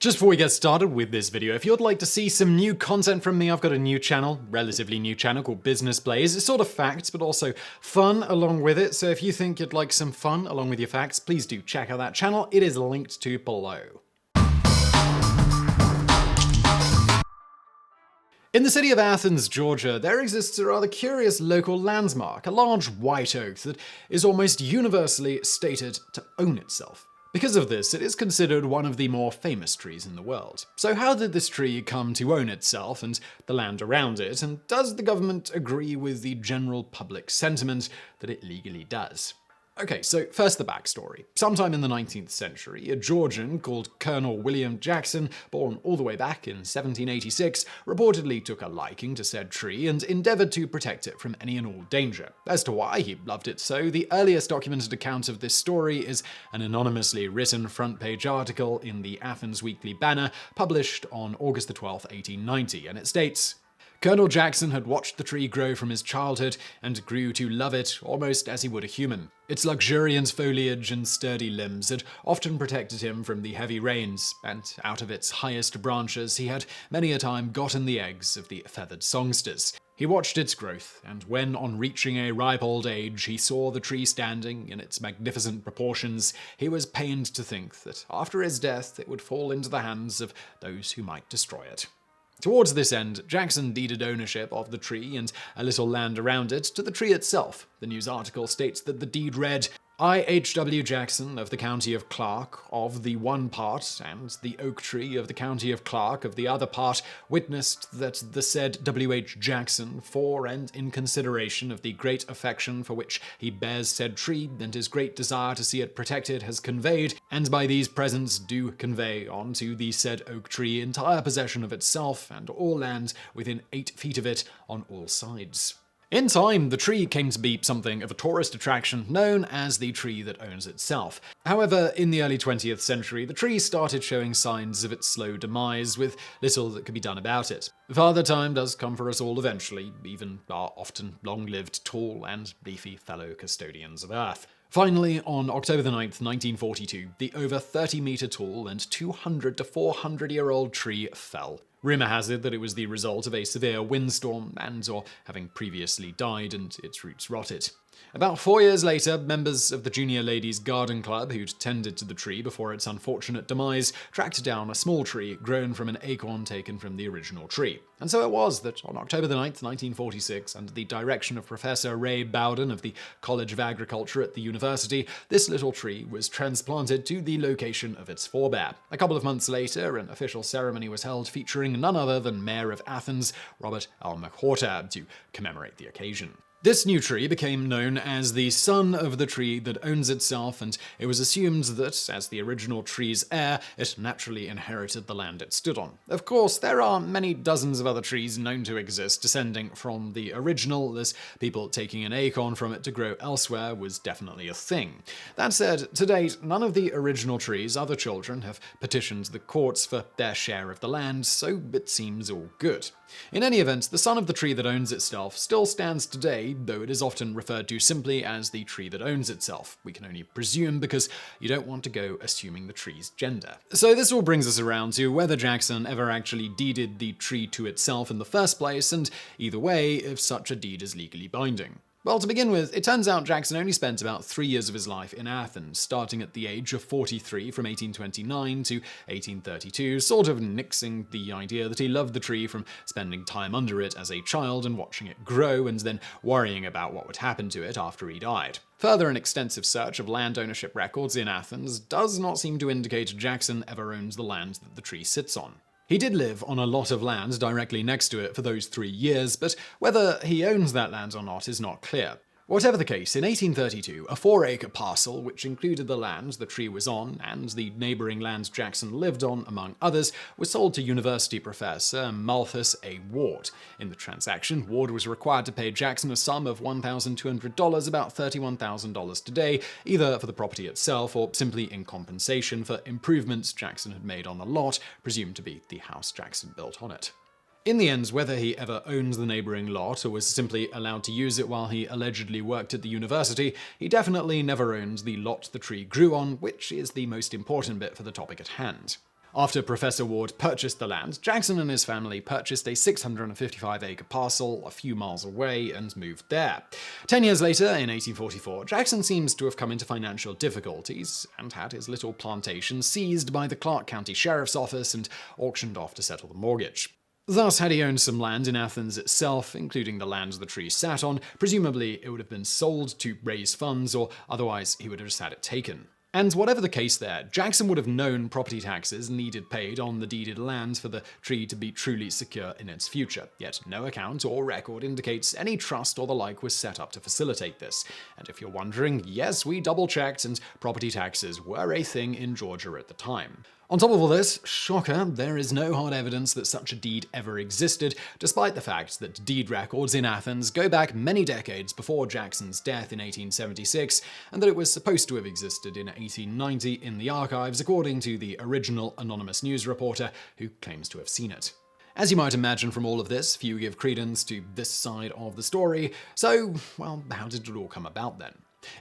Just before we get started with this video, if you'd like to see some new content from me, I've got a new channel, relatively new channel called Business Plays. It's sort of facts, but also fun along with it. So if you think you'd like some fun along with your facts, please do check out that channel. It is linked to below. In the city of Athens, Georgia, there exists a rather curious local landmark, a large white oak that is almost universally stated to own itself. Because of this, it is considered one of the more famous trees in the world. So how did this tree come to own itself and the land around it, and does the government agree with the general public sentiment that it legally does? Okay, so first the backstory. Sometime in the 19th century, a Georgian called Colonel William Jackson, born all the way back in 1786, reportedly took a liking to said tree and endeavored to protect it from any and all danger. As to why he loved it so, the earliest documented account of this story is an anonymously written front-page article in the Athens Weekly Banner, published on August 12, 1890, and it states, Colonel Jackson had watched the tree grow from his childhood and grew to love it almost as he would a human. Its luxuriant foliage and sturdy limbs had often protected him from the heavy rains, and out of its highest branches he had many a time gotten the eggs of the feathered songsters. He watched its growth, and when on reaching a ripe old age he saw the tree standing in its magnificent proportions, he was pained to think that after his death it would fall into the hands of those who might destroy it. Towards this end, Jackson deeded ownership of the tree and a little land around it to the tree itself. The news article states that the deed read, I. H. W. Jackson of the county of Clark of the one part, and the oak tree of the county of Clark of the other part, witnessed that the said W. H. Jackson, for and in consideration of the great affection for which he bears said tree, and his great desire to see it protected, has conveyed, and by these presents do convey unto the said oak tree entire possession of itself, and all land within 8 feet of it on all sides. In time, the tree came to be something of a tourist attraction known as the tree that owns itself. However, in the early 20th century, the tree started showing signs of its slow demise, with little that could be done about it. Father Time does come for us all eventually, even our often long-lived, tall and leafy fellow custodians of Earth. Finally, on October 9th, 1942, the over 30-meter tall and 200 to 400-year-old tree fell. Rumor has it that it was the result of a severe windstorm and or having previously died and its roots rotted. About 4 years later, members of the Junior Ladies Garden Club who'd tended to the tree before its unfortunate demise tracked down a small tree grown from an acorn taken from the original tree. And so it was that on October 9th, 1946, under the direction of Professor Ray Bowden of the College of Agriculture at the university, this little tree was transplanted to the location of its forebear. A couple of months later, an official ceremony was held featuring none other than Mayor of Athens, Robert L. McWhorter, to commemorate the occasion. This new tree became known as the son of the tree that owns itself, and it was assumed that, as the original tree's heir, it naturally inherited the land it stood on. Of course, there are many dozens of other trees known to exist descending from the original, as people taking an acorn from it to grow elsewhere was definitely a thing. That said, to date, none of the original tree's other children have petitioned the courts for their share of the land, so it seems all good. In any event, the son of the tree that owns itself still stands today, though it is often referred to simply as the tree that owns itself. We can only presume because you don't want to go assuming the tree's gender. So this all brings us around to whether Jackson ever actually deeded the tree to itself in the first place, and either way, if such a deed is legally binding. Well, to begin with, it turns out Jackson only spent about 3 years of his life in Athens, starting at the age of 43 from 1829 to 1832, sort of nixing the idea that he loved the tree from spending time under it as a child and watching it grow, and then worrying about what would happen to it after he died. Further, an extensive search of land ownership records in Athens does not seem to indicate Jackson ever owns the land that the tree sits on. He did live on a lot of land directly next to it for those 3 years, but whether he owns that land or not is not clear. Whatever the case, in 1832, a 4-acre parcel, which included the land the tree was on and the neighboring land Jackson lived on, among others, was sold to university professor Malthus A. Ward. In the transaction, Ward was required to pay Jackson a sum of $1,200, about $31,000 today, either for the property itself or simply in compensation for improvements Jackson had made on the lot, presumed to be the house Jackson built on it. In the end, whether he ever owned the neighboring lot or was simply allowed to use it while he allegedly worked at the university, he definitely never owned the lot the tree grew on, which is the most important bit for the topic at hand. After Professor Ward purchased the land, Jackson and his family purchased a 655-acre parcel a few miles away and moved there. 10 years later, in 1844, Jackson seems to have come into financial difficulties and had his little plantation seized by the Clark County Sheriff's Office and auctioned off to settle the mortgage. Thus, had he owned some land in Athens itself, including the land the tree sat on, presumably it would have been sold to raise funds, or otherwise he would have just had it taken. And whatever the case there, Jackson would have known property taxes needed paid on the deeded land for the tree to be truly secure in its future, yet no account or record indicates any trust or the like was set up to facilitate this. And if you're wondering, yes, we double-checked and property taxes were a thing in Georgia at the time. On top of all this, shocker, there is no hard evidence that such a deed ever existed, despite the fact that deed records in Athens go back many decades before Jackson's death in 1876, and that it was supposed to have existed in 1890 in the archives, according to the original anonymous news reporter who claims to have seen it. As you might imagine from all of this, few give credence to this side of the story, so, well, how did it all come about then?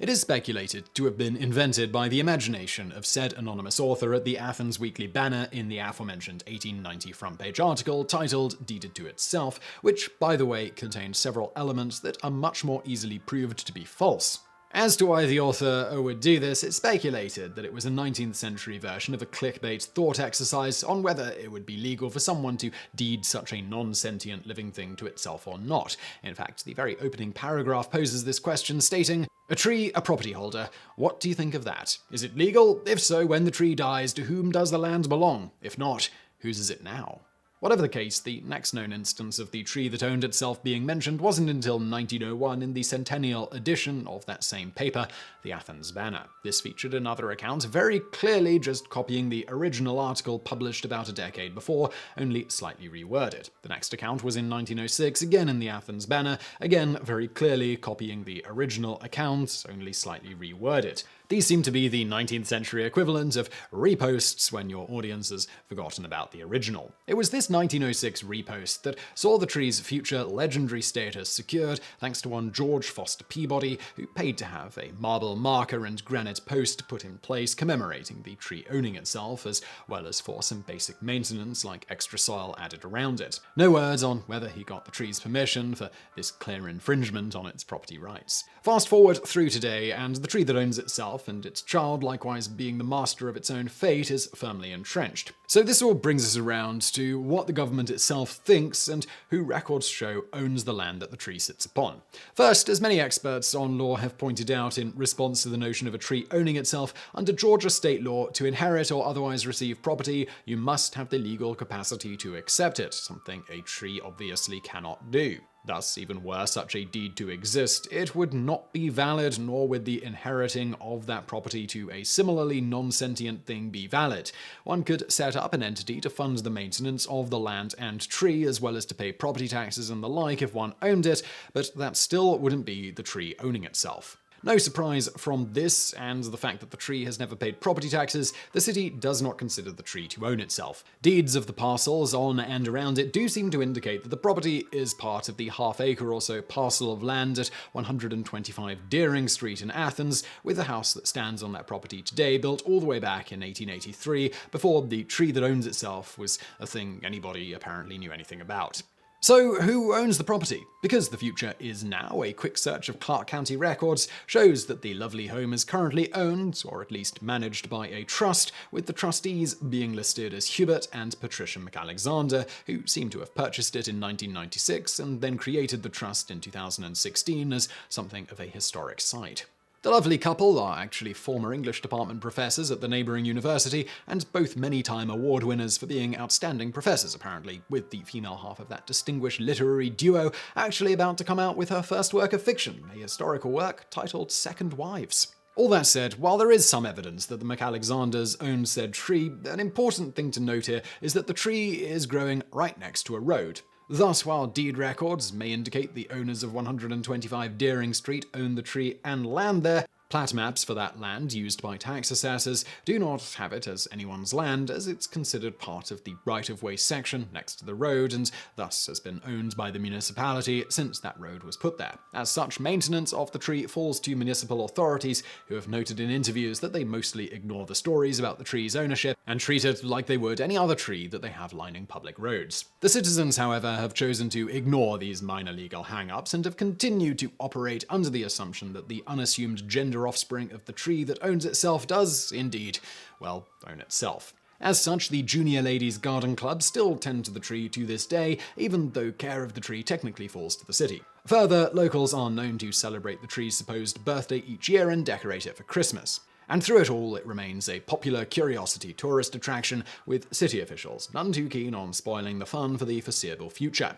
It is speculated to have been invented by the imagination of said anonymous author at the Athens Weekly Banner in the aforementioned 1890 front-page article titled Deeded to Itself, which, by the way, contained several elements that are much more easily proved to be false. As to why the author would do this, it's speculated that it was a 19th century version of a clickbait thought exercise on whether it would be legal for someone to deed such a non-sentient living thing to itself or not. In fact, the very opening paragraph poses this question, stating, "A tree, a property holder. What do you think of that? Is it legal? If so, when the tree dies, to whom does the land belong? If not, whose is it now?" Whatever the case, the next known instance of the tree that owned itself being mentioned wasn't until 1901 in the centennial edition of that same paper, the Athens Banner. This featured another account, very clearly just copying the original article published about a decade before, only slightly reworded. The next account was in 1906, again in the Athens Banner, again very clearly copying the original account, only slightly reworded. These seem to be the 19th century equivalent of reposts when your audience has forgotten about the original. It was this 1906 repost that saw the tree's future legendary status secured thanks to one George Foster Peabody, who paid to have a marble marker and granite post put in place commemorating the tree owning itself, as well as for some basic maintenance like extra soil added around it. No words on whether he got the tree's permission for this clear infringement on its property rights. Fast forward through today, and the tree that owns itself and its child likewise being the master of its own fate is firmly entrenched. So this all brings us around to what the government itself thinks and who records show owns the land that the tree sits upon. First, as many experts on law have pointed out in response to the notion of a tree owning itself, under Georgia state law, to inherit or otherwise receive property, you must have the legal capacity to accept it, something a tree obviously cannot do. Thus, even were such a deed to exist, it would not be valid, nor would the inheriting of that property to a similarly non-sentient thing be valid. One could set up an entity to fund the maintenance of the land and tree, as well as to pay property taxes and the like if one owned it, but that still wouldn't be the tree owning itself. No surprise from this and the fact that the tree has never paid property taxes, the city does not consider the tree to own itself. Deeds of the parcels on and around it do seem to indicate that the property is part of the half-acre or so parcel of land at 125 Deering Street in Athens, with the house that stands on that property today built all the way back in 1883, before the tree that owns itself was a thing anybody apparently knew anything about. So, who owns the property? Because the future is now, a quick search of Clark County records shows that the lovely home is currently owned, or at least managed by a trust, with the trustees being listed as Hubert and Patricia McAlexander, who seem to have purchased it in 1996 and then created the trust in 2016 as something of a historic site. The lovely couple are actually former English department professors at the neighbouring university, and both many-time award winners for being outstanding professors, apparently, with the female half of that distinguished literary duo actually about to come out with her first work of fiction, a historical work titled Second Wives. All that said, while there is some evidence that the McAlexanders owned said tree, an important thing to note here is that the tree is growing right next to a road. Thus, while deed records may indicate the owners of 125 Deering Street own the tree and land there, Plat maps for that land used by tax assessors do not have it as anyone's land, as it's considered part of the right-of-way section next to the road and thus has been owned by the municipality since that road was put there. As such, maintenance of the tree falls to municipal authorities, who have noted in interviews that they mostly ignore the stories about the tree's ownership and treat it like they would any other tree that they have lining public roads. The citizens, however, have chosen to ignore these minor legal hang-ups and have continued to operate under the assumption that the unassumed gender offspring of the tree that owns itself does, indeed, well, own itself. As such, the Junior Ladies Garden Club still tend to the tree to this day, even though care of the tree technically falls to the city. Further, locals are known to celebrate the tree's supposed birthday each year and decorate it for Christmas. And through it all, it remains a popular curiosity tourist attraction, with city officials none too keen on spoiling the fun for the foreseeable future.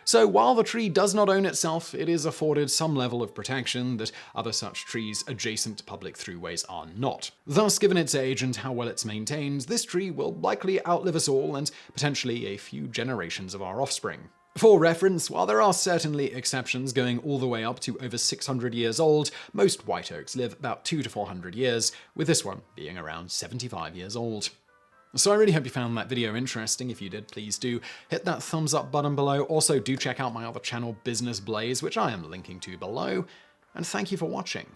So while the tree does not own itself, it is afforded some level of protection that other such trees adjacent to public throughways are not. Thus, given its age and how well it's maintained, this tree will likely outlive us all and potentially a few generations of our offspring. For reference, while there are certainly exceptions going all the way up to over 600 years old, most white oaks live about 200 to 400 years, with this one being around 75 years old. So I really hope you found that video interesting. If you did, please do hit that thumbs up button below. Also, do check out my other channel, Business Blaze, which I am linking to below. And thank you for watching.